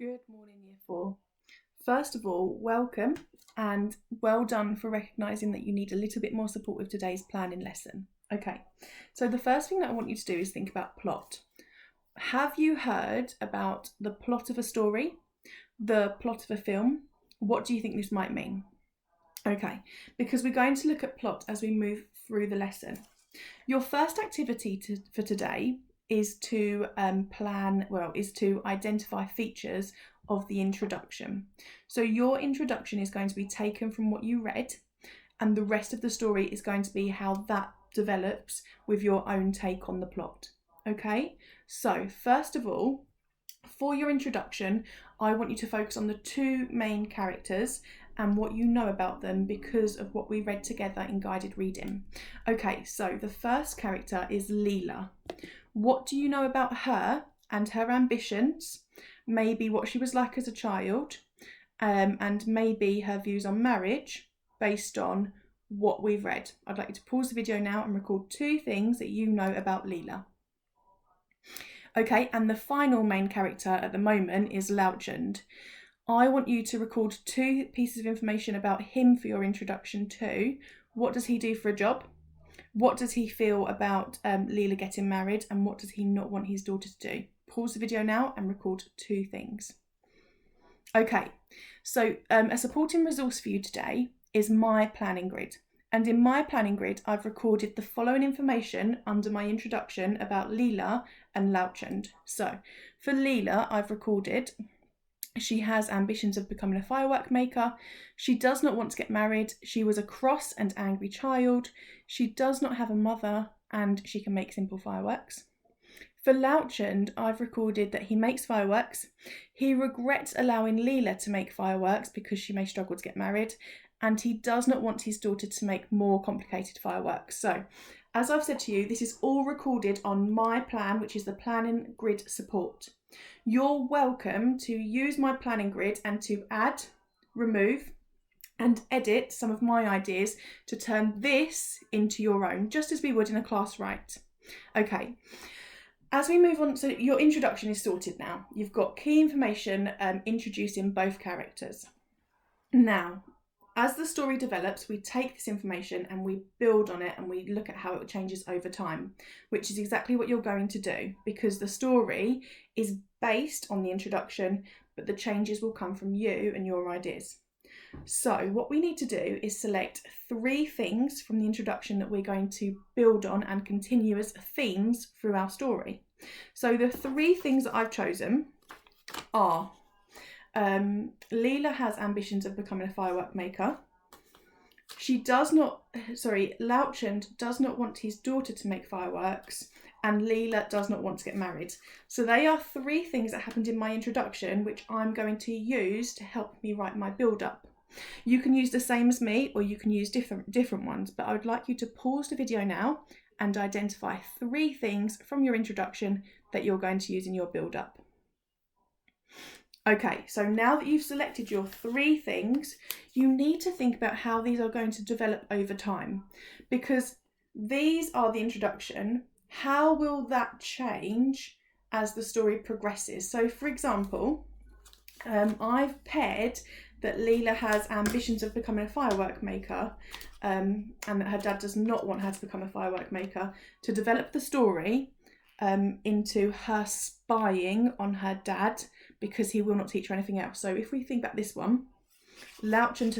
Good morning, Year 4. First of all, welcome and well done for recognising that you need a little bit more support with today's planning lesson. Okay, so the first thing that I want you to do is think about plot. Have you heard about the plot of a story, the plot of a film? What do you think this might mean? Okay, because we're going to look at plot as we move through the lesson. Your first activity for today is to identify features of the introduction. So your introduction is going to be taken from what you read, and the rest of the story is going to be how that develops with your own take on the plot. Okay, so first of all, for your introduction, I want you to focus on the two main characters and what you know about them because of what we read together in guided reading. Okay, so the first character is Leela. What do you know about her and her ambitions? Maybe what she was like as a child, and maybe her views on marriage based on what we've read. I'd like you to pause the video now and record two things that you know about Leela. Okay, and the final main character at the moment is Lauchend. I want you to record two pieces of information about him for your introduction to. What does he do for a job? What does he feel about Leela getting married? And what does he not want his daughter to do? Pause the video now and record two things. Okay, so a supporting resource for you today is my planning grid. And in my planning grid, I've recorded the following information under my introduction about Leela and Lauchend. So for Leela, I've recorded she has ambitions of becoming a firework maker. She does not want to get married. She was a cross and angry child. She does not have a mother and she can make simple fireworks. For Lauchend, I've recorded that he makes fireworks. He regrets allowing Leela to make fireworks because she may struggle to get married, and he does not want his daughter to make more complicated fireworks. So, as I've said to you, this is all recorded on my plan, which is the planning grid support. You're welcome to use my planning grid and to add, remove, and edit some of my ideas to turn this into your own, just as we would in a class write. Okay, as we move on, so your introduction is sorted now. You've got key information introducing both characters. Now, as the story develops, we take this information and we build on it and we look at how it changes over time, which is exactly what you're going to do because the story is based on the introduction, but the changes will come from you and your ideas. So what we need to do is select three things from the introduction that we're going to build on and continue as themes through our story. So the three things that I've chosen are Leela has ambitions of becoming a firework maker. Lauchend does not want his daughter to make fireworks, and Leela does not want to get married. So they are three things that happened in my introduction, which I'm going to use to help me write my build-up. You can use the same as me, or you can use different ones, but I would like you to pause the video now and identify three things from your introduction that you're going to use in your build-up. Okay, so now that you've selected your three things, you need to think about how these are going to develop over time, because these are the introduction. How will that change as the story progresses? So for example, I've paired that Leela has ambitions of becoming a firework maker and that her dad does not want her to become a firework maker to develop the story into her spying on her dad because he will not teach her anything else. So if we think about this one, Lauchend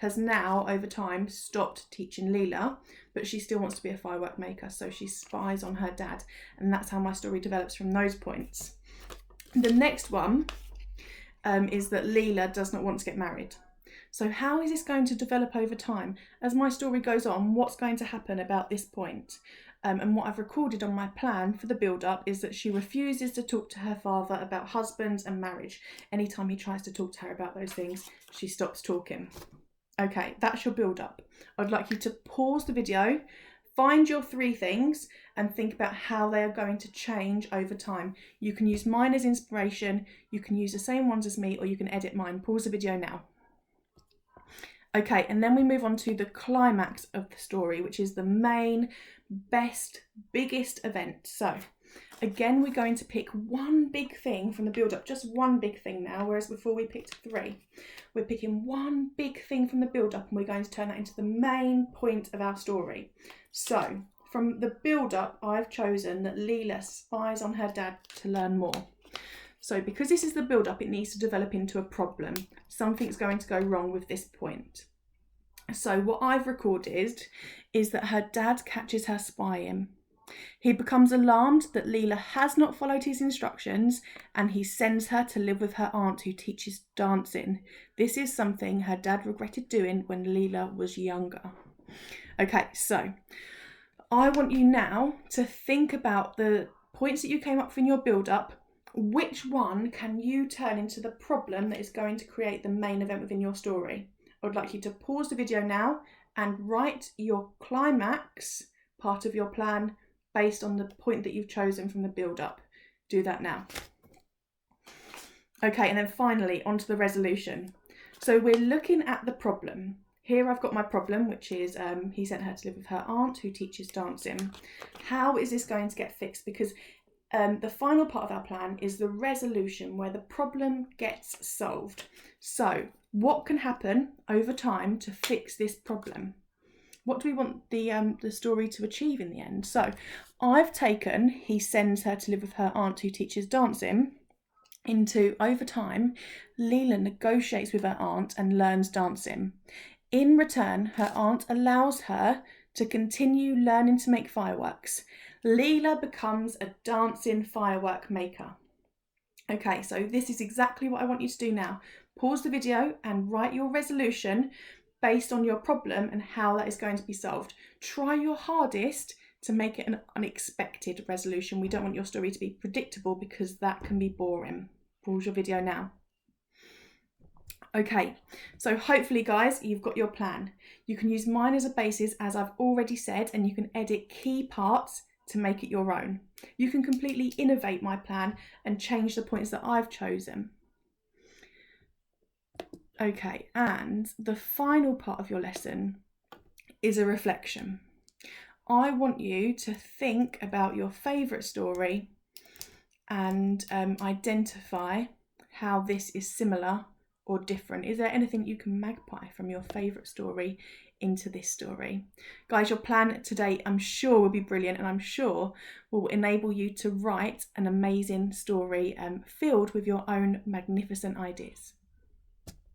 has now over time stopped teaching Leela, but she still wants to be a firework maker, so she spies on her dad, and that's how my story develops from those points. The next one is that Leela does not want to get married. So how is this going to develop over time? As my story goes on, what's going to happen about this point? And what I've recorded on my plan for the build-up is that she refuses to talk to her father about husbands and marriage. Anytime he tries to talk to her about those things, she stops talking. Okay, that's your build-up. I'd like you to pause the video, find your three things, and think about how they are going to change over time. You can use mine as inspiration, you can use the same ones as me, or you can edit mine. Pause the video now. Okay, and then we move on to the climax of the story, which is the main, best, biggest event. So Again, we're going to pick one big thing from the build-up, just one big thing now, whereas before we picked 3. We're picking one big thing from the build-up and we're going to turn that into the main point of our story. So, from the build-up, I've chosen that Leela spies on her dad to learn more. So because this is the build-up, it needs to develop into a problem. Something's going to go wrong with this point. So what I've recorded is that her dad catches her spying. He becomes alarmed that Leela has not followed his instructions and he sends her to live with her aunt who teaches dancing. This is something her dad regretted doing when Leela was younger. Okay, so I want you now to think about the points that you came up with in your build-up. Which one can you turn into the problem that is going to create the main event within your story? I would like you to pause the video now and write your climax part of your plan based on the point that you've chosen from the build-up. Do that now. Okay, and then finally onto the resolution. So we're looking at the problem. Here I've got my problem, which is he sent her to live with her aunt who teaches dancing. How is this going to get fixed? Because the final part of our plan is the resolution, where the problem gets solved. So what can happen over time to fix this problem? What do we want the story to achieve in the end? So I've taken he sends her to live with her aunt who teaches dancing into over time, Leela negotiates with her aunt and learns dancing. In return, her aunt allows her to continue learning to make fireworks. Leela becomes a dancing firework maker. Okay, so this is exactly what I want you to do now. Pause the video and write your resolution based on your problem and how that is going to be solved. Try your hardest to make it an unexpected resolution. We don't want your story to be predictable because that can be boring. Pause your video now. Okay, so hopefully guys, you've got your plan. You can use mine as a basis, as I've already said, and you can edit key parts to make it your own. You can completely innovate my plan and change the points that I've chosen. Okay, and the final part of your lesson is a reflection. I want you to think about your favourite story and identify how this is similar or different. Is there anything you can magpie from your favourite story into this story? Guys, your plan today I'm sure will be brilliant, and I'm sure will enable you to write an amazing story filled with your own magnificent ideas.